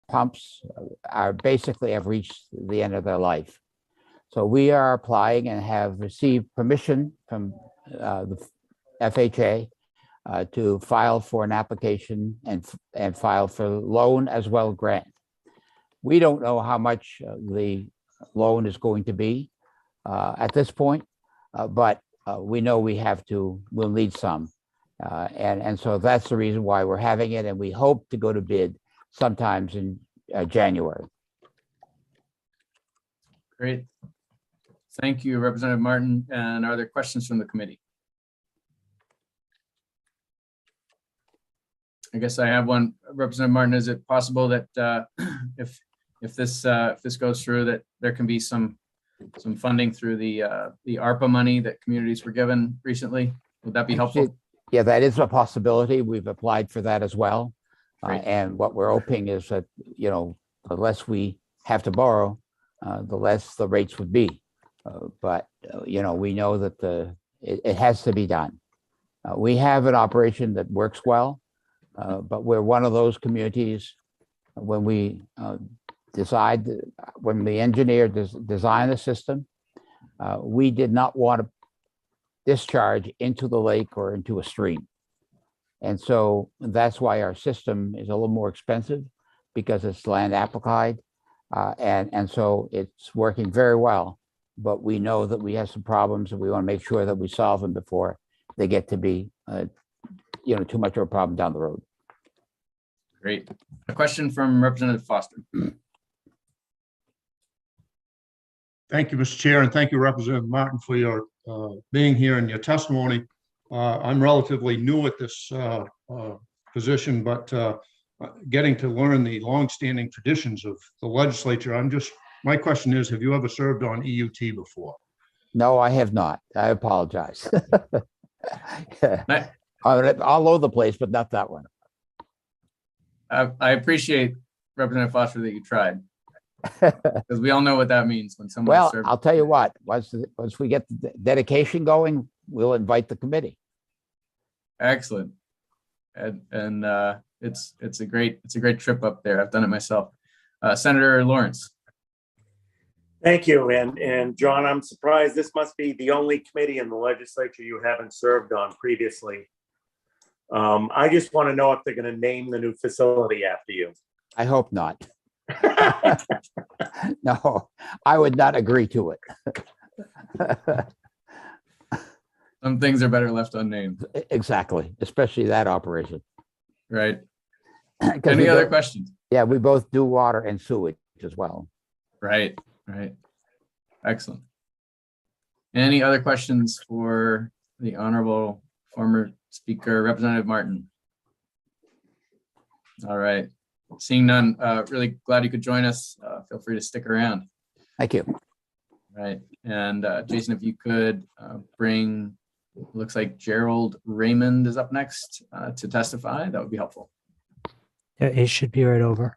pumps are basically have reached the end of their life. So we are applying and have received permission from the FHA to file for an application and file for loan as well grant. We don't know how much the loan is going to be at this point, but we know we'll need some. And so that's the reason why we're having it, and we hope to go to bid sometimes in January. Great. Thank you, Representative Martin. And are there questions from the committee? I guess I have one. Representative Martin, is it possible that if this goes through, that there can be some funding through the ARPA money that communities were given recently? Would that be helpful? Yeah, that is a possibility. We've applied for that as well. And what we're hoping is that, the less we have to borrow, the less the rates would be. But we know that it has to be done. We have an operation that works well, but we're one of those communities when we when the engineer designed the system, we did not want to discharge into the lake or into a stream. And so that's why our system is a little more expensive, because it's land applied. And so it's working very well, but we know that we have some problems and we want to make sure that we solve them before they get to be, too much of a problem down the road. Great. A question from Representative Foster. Thank you, Mr. Chair, and thank you, Representative Martin, for your being here and your testimony. I'm relatively new at this position, but getting to learn the longstanding traditions of the legislature. My question is, have you ever served on EUT before? No, I have not. I apologize. All over the place, but not that one. I appreciate, Representative Foster, that you tried, because we all know what that means when someone. Well, I'll tell you what. Once we get the dedication going, we'll invite the committee. Excellent, and it's a great trip up there. I've done it myself. Senator Lawrence. Thank you, and John, I'm surprised this must be the only committee in the legislature you haven't served on previously. I just want to know if they're going to name the new facility after you. I hope not. No, I would not agree to it. Some things are better left unnamed. Exactly, especially that operation. Right. Any other questions? Yeah, we both do water and sewage as well. Right. Excellent. Any other questions for the honorable former speaker, Representative Martin? All right. Seeing none, really glad you could join us. Feel free to stick around. Thank you. Right. And Jason, if you could bring, looks like Gerald Raymond is up next to testify, that would be helpful. Yeah, he should be right over.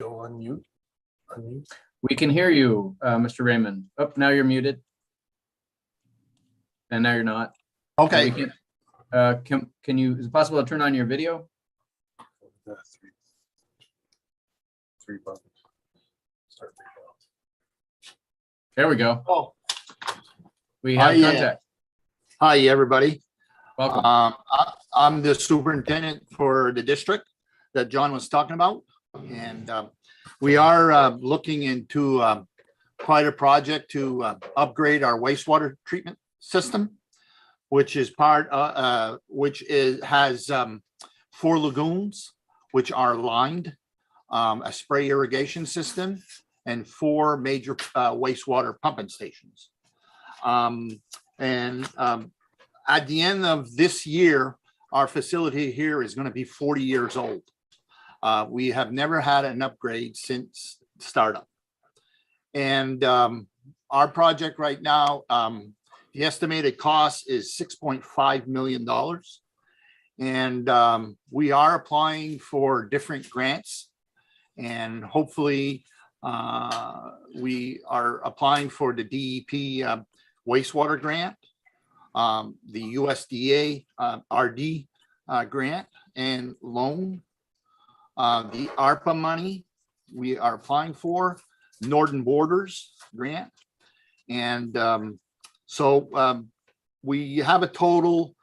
Go on mute. Unmute. We can hear you, Mr. Raymond. Oh, now you're muted. And now you're not. Okay. Can you, is it possible to turn on your video? Three buttons. Start video. There we go. Oh, We have contact. hi, everybody. Welcome. I'm the superintendent for the district that John was talking about. And we are looking into quite a project to upgrade our wastewater treatment system, which is has 4 lagoons, which are lined, a spray irrigation system, and 4 major wastewater pumping stations. At the end of this year, our facility here is going to be 40 years old. We have never had an upgrade since startup. And our project right now The estimated cost is $6.5 million. And we are applying for different grants. And hopefully, we are applying for the DEP wastewater grant, the USDA RD grant and loan, the ARPA money we are applying for, Northern Borders grant. And we have a total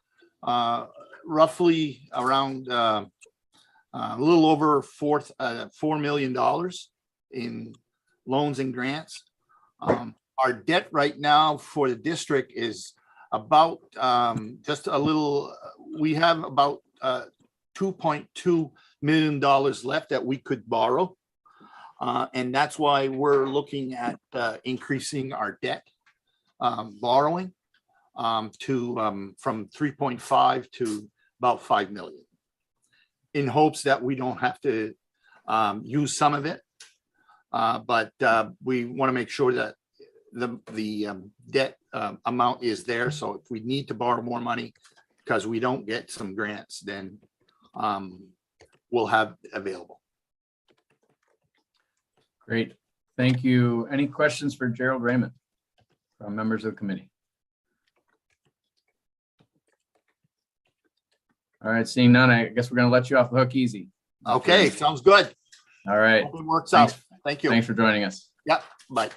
roughly around a little over $4 million in loans and grants. Our debt right now for the district is about just a little, we have about $2.2 million left that we could borrow. And that's why we're looking at increasing our debt borrowing to from 3.5 to about 5 million, in hopes that we don't have to use some of it. But we want to make sure that the debt amount is there. So if we need to borrow more money because we don't get some grants, then we'll have available. Great. Thank you. Any questions for Gerald Raymond from members of the committee? All right, seeing none, I guess we're going to let you off the hook easy. Okay, sounds good. All right. Hope it works out. Thank you. Thanks for joining us. Yep, bye.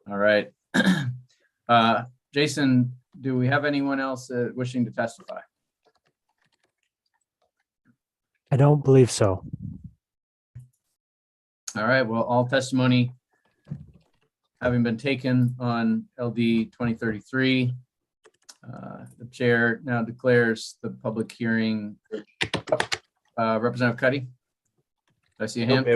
All right. Jason, do we have anyone else wishing to testify? I don't believe so. All right, well, all testimony having been taken on LD 2033, the chair now declares the public hearing. Representative Cuddy? Did I see a hand?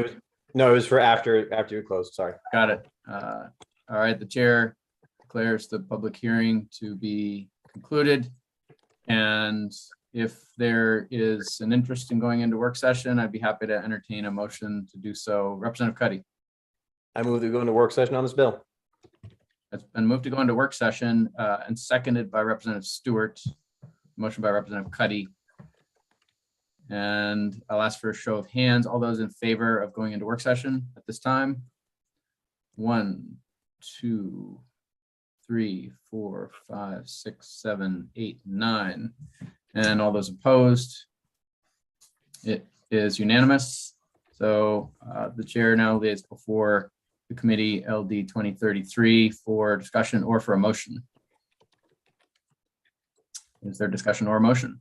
Nope, it was for after you closed, sorry. Got it. All right, the chair declares the public hearing to be concluded. And if there is an interest in going into work session, I'd be happy to entertain a motion to do so. Representative Cuddy. I move to go into work session on this bill. It's been moved to go into work session and seconded by Representative Stewart. Motion by Representative Cuddy. And I'll ask for a show of hands. All those in favor of going into work session at this time? 1, 2, 3, 4, 5, 6, 7, 8, 9. And all those opposed? It is unanimous. So the chair now lays before the committee LD 2033 for discussion or for a motion. Is there discussion or a motion?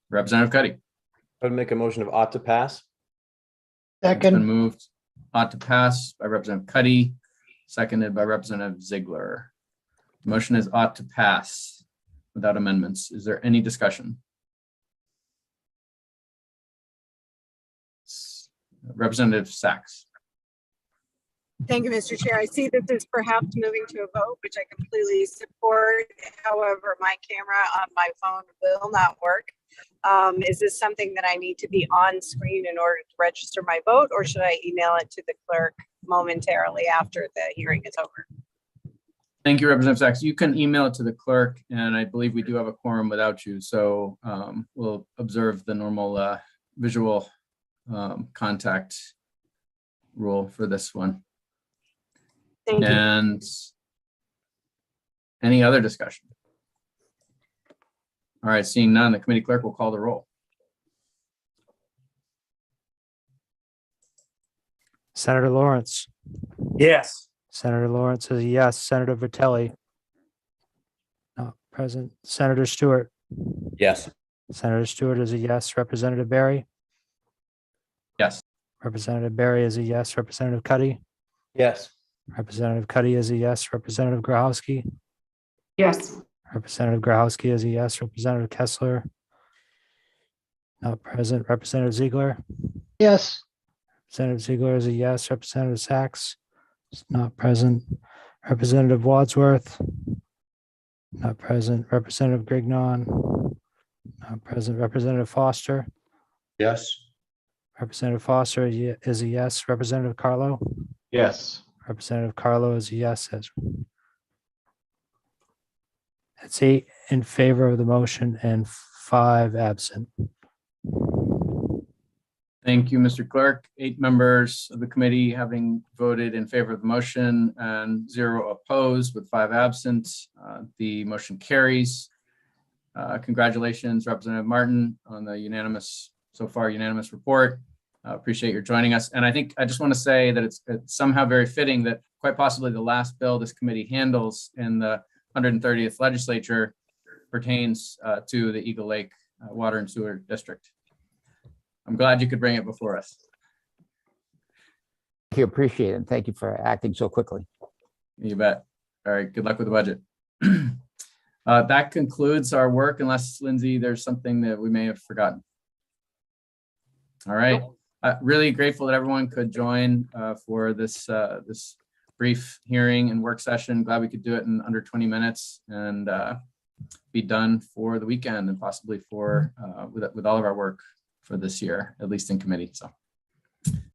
Representative Cuddy. I would make a motion of ought to pass. It's been moved ought to pass by Representative Cuddy, seconded by Representative Ziegler. Motion is ought to pass without amendments. Is there any discussion? Representative Sachs. Thank you, Mr. Chair. I see that this is perhaps moving to a vote, which I completely support. However, my camera on my phone will not work. Is this something that I need to be on screen in order to register my vote, or should I email it to the clerk momentarily after the hearing is over? Thank you, Representative Sachs. You can email it to the clerk, and I believe we do have a quorum without you, so we'll observe the normal visual contact rule for this one. Thank you. And any other discussion? All right, seeing none, the committee clerk will call the roll. Senator Lawrence. Yes. Senator Lawrence is a yes. Senator Vitelli. Not present. Senator Stewart. Yes. Senator Stewart is a yes. Representative Barry. Yes. Representative Barry is a yes. Representative Cuddy. Yes. Representative Cuddy is a yes. Representative Grahowski. Yes. Representative Grahowski is a yes. Representative Kessler. Not present. Representative Ziegler. Yes. Representative Ziegler is a yes. Representative Sachs is not present. Representative Wadsworth. Not present. Representative Grignon. Not present. Representative Foster. Yes. Representative Foster is a yes. Representative Carlo. Yes. Representative Carlo is a yes. That's 8 in favor of the motion and 5 absent. Thank you, Mr. Clerk. 8 members of the committee having voted in favor of the motion and 0 opposed with 5 absent. The motion carries. Congratulations, Representative Martin, on the so far unanimous report. Appreciate your joining us. And I think I just want to say that it's somehow very fitting that quite possibly the last bill this committee handles in the 130th legislature pertains to the Eagle Lake Water and Sewer District. I'm glad you could bring it before us. Thank you, appreciate it. And thank you for acting so quickly. You bet. All right, good luck with the budget. That concludes our work, unless, Lindsay, there's something that we may have forgotten. All right. Really grateful that everyone could join for this brief hearing and work session. Glad we could do it in under 20 minutes and be done for the weekend and possibly for with all of our work for this year, at least in committee. So